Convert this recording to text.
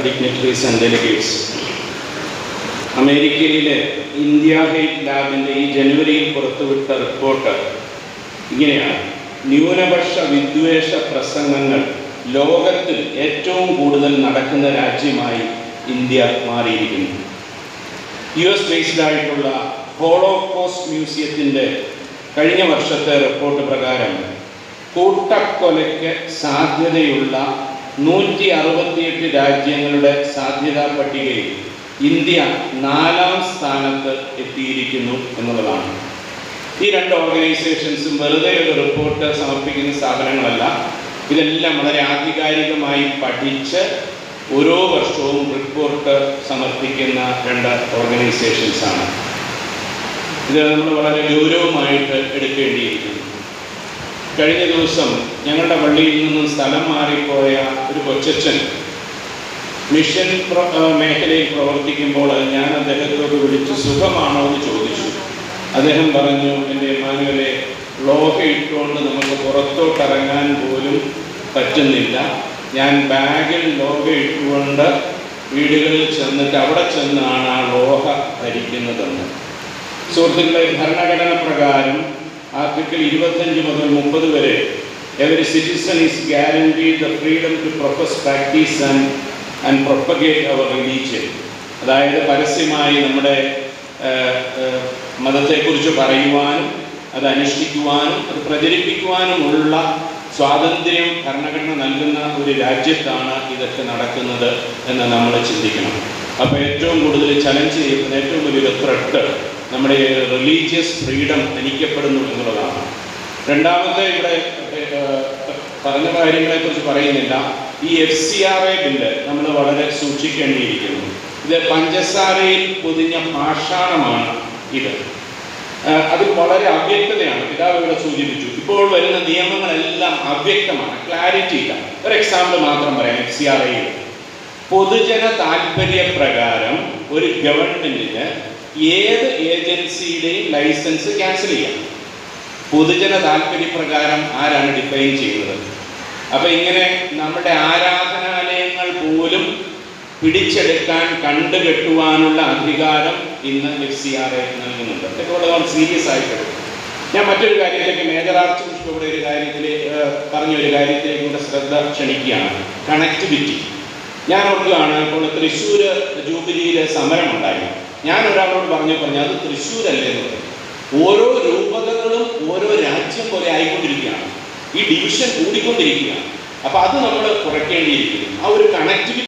dignitaries and delegates. അമേരിക്കയിലെ India hate ലാബിൻ്റെ ഈ ജനുവരിയിൽ പുറത്തുവിട്ട റിപ്പോർട്ട് ഇങ്ങനെയാണ്: ന്യൂനപക്ഷ വിദ്വേഷ പ്രസംഗങ്ങൾ ലോകത്തിൽ ഏറ്റവും കൂടുതൽ നടക്കുന്ന രാജ്യമായി ഇന്ത്യ മാറിയിരിക്കുന്നു. US ബേസ്ഡ് ആയിട്ടുള്ള ഹോളോകോസ്റ്റ് മ്യൂസിയത്തിൻ്റെ കഴിഞ്ഞ വർഷത്തെ റിപ്പോർട്ട് പ്രകാരം കൂട്ടക്കൊലയ്ക്ക് സാധ്യതയുള്ള 168 രാജ്യങ്ങളുടെ സാധ്യതാ പട്ടികയിൽ ഇന്ത്യ 4ാം സ്ഥാനത്ത് എത്തിയിരിക്കുന്നു എന്നുള്ളതാണ്. ഈ രണ്ട് ഓർഗനൈസേഷൻസും വെറുതെ ഒരു റിപ്പോർട്ട് സമർപ്പിക്കുന്ന സ്ഥാപനങ്ങളല്ല. ഇതെല്ലാം വളരെ ആധികാരികമായി പഠിച്ച് ഓരോ വർഷവും റിപ്പോർട്ട് സമർപ്പിക്കുന്ന രണ്ട് ഓർഗനൈസേഷൻസാണ്. ഇത് നമ്മൾ വളരെ ഗൗരവമായിട്ട് എടുക്കേണ്ടിയിരിക്കുന്നു. കഴിഞ്ഞ ദിവസം ഞങ്ങളുടെ പള്ളിയിൽ നിന്നും സ്ഥലം മാറിപ്പോയ ഒരു കൊച്ചച്ഛൻ മിഷൻ മേഖലയിൽ പ്രവർത്തിക്കുമ്പോൾ ഞാൻ അദ്ദേഹത്തോട് വിളിച്ച് സുഖമാണോ എന്ന് ചോദിച്ചു. അദ്ദേഹം പറഞ്ഞു, എൻ്റെ മാനുവലെ, ലോഹ ഇട്ടുകൊണ്ട് നമുക്ക് പുറത്തോട്ടിറങ്ങാൻ പോലും പറ്റുന്നില്ല. ഞാൻ ബാഗിൽ ലോഹ ഇട്ടുകൊണ്ട് വീടുകളിൽ ചെന്നിട്ട് അവിടെ ചെന്നാണ് ആ ലോഹ ധരിക്കുന്നതെന്ന്. സുഹൃത്തുക്കളെ, ഭരണഘടന പ്രകാരം ആർട്ടിക്കിൾ 25 മുതൽ 30 വരെ every citizen is guaranteed the freedom to profess, practice and propagate our religion. അതായത് പരസ്യമായി നമ്മുടെ മതത്തെക്കുറിച്ച് പറയുവാനും അത് അനുഷ്ഠിക്കുവാനും അത് പ്രചരിപ്പിക്കുവാനുമുള്ള സ്വാതന്ത്ര്യം ഭരണഘടന നൽകുന്ന ഒരു രാജ്യത്താണ് ഇതൊക്കെ നടക്കുന്നത് എന്ന് നമ്മൾ ചിന്തിക്കണം. അപ്പോൾ ഏറ്റവും കൂടുതൽ ചലഞ്ച് ചെയ്യപ്പെടുന്ന ഏറ്റവും വലിയൊരു ത്രെട്ട് നമ്മുടെ റിലീജിയസ് ഫ്രീഡം ഹനിക്കപ്പെടുന്നു എന്നുള്ളതാണ്. രണ്ടാമത്തെ, ഇവിടെ പറഞ്ഞ കാര്യങ്ങളെക്കുറിച്ച് പറയുന്നില്ല. ഈ FCRA ബില്ല് നമ്മൾ വളരെ സൂക്ഷിക്കേണ്ടിയിരിക്കുന്നു. ഇത് പഞ്ചസാരയിൽ പൊതിഞ്ഞ പാഷാണമാണ്. ഇത് അതിൽ വളരെ അവ്യക്തതയാണ്. പിതാവ് ഇവിടെ സൂചിപ്പിച്ചു. ഇപ്പോൾ വരുന്ന നിയമങ്ങളെല്ലാം അവ്യക്തമാണ്, ക്ലാരിറ്റി ഇല്ല. ഒരു എക്സാമ്പിൾ മാത്രം പറയാം. FCRA പൊതുജന താല്പര്യപ്രകാരം ഒരു ഗവൺമെൻറ്റിന് ഏത് ഏജൻസിയുടെയും ലൈസൻസ് ക്യാൻസൽ ചെയ്യാം. പൊതുജന താല്പര്യപ്രകാരം ആരാണ് ഡിഫൈൻ ചെയ്യുന്നത്? അപ്പം ഇങ്ങനെ നമ്മുടെ ആരാധനാലയങ്ങൾ പോലും പിടിച്ചെടുക്കാൻ കണ്ടുകെട്ടുവാനുള്ള അധികാരം ഇന്ന് FCRA നൽകുന്നുണ്ട്. ഇതൊക്കെ വളരെ സീരിയസ് ആയിട്ട്. ഞാൻ മറ്റൊരു കാര്യത്തിലേക്ക്, മേജർ ആർച്ച് ബിഷപ്പ് ഇവിടെ ഒരു കാര്യത്തിൽ പറഞ്ഞൊരു കാര്യത്തിലേക്ക് കൂടെ ശ്രദ്ധ ക്ഷണിക്കുകയാണ്: കണക്ടിവിറ്റി. ഞാൻ ഓർക്കുകയാണ്, ഇപ്പോൾ തൃശ്ശൂർ ജൂബിലിയിൽ സമരമുണ്ടായി. ഞാൻ ഒരാളോട് പറഞ്ഞു അത് തൃശ്ശൂരല്ലേ എന്ന് പറയും. ഓരോ രൂപതകളും ഓരോ രാജ്യം പോലെ ആയിക്കൊണ്ടിരിക്കുകയാണ്. ഈ ഡിവിഷൻ കൂടിക്കൊണ്ടിരിക്കുകയാണ്. അപ്പോൾ അത് നമ്മൾ കുറയ്ക്കേണ്ടിയിരിക്കുന്നു. ആ ഒരു കണക്ടിവിറ്റി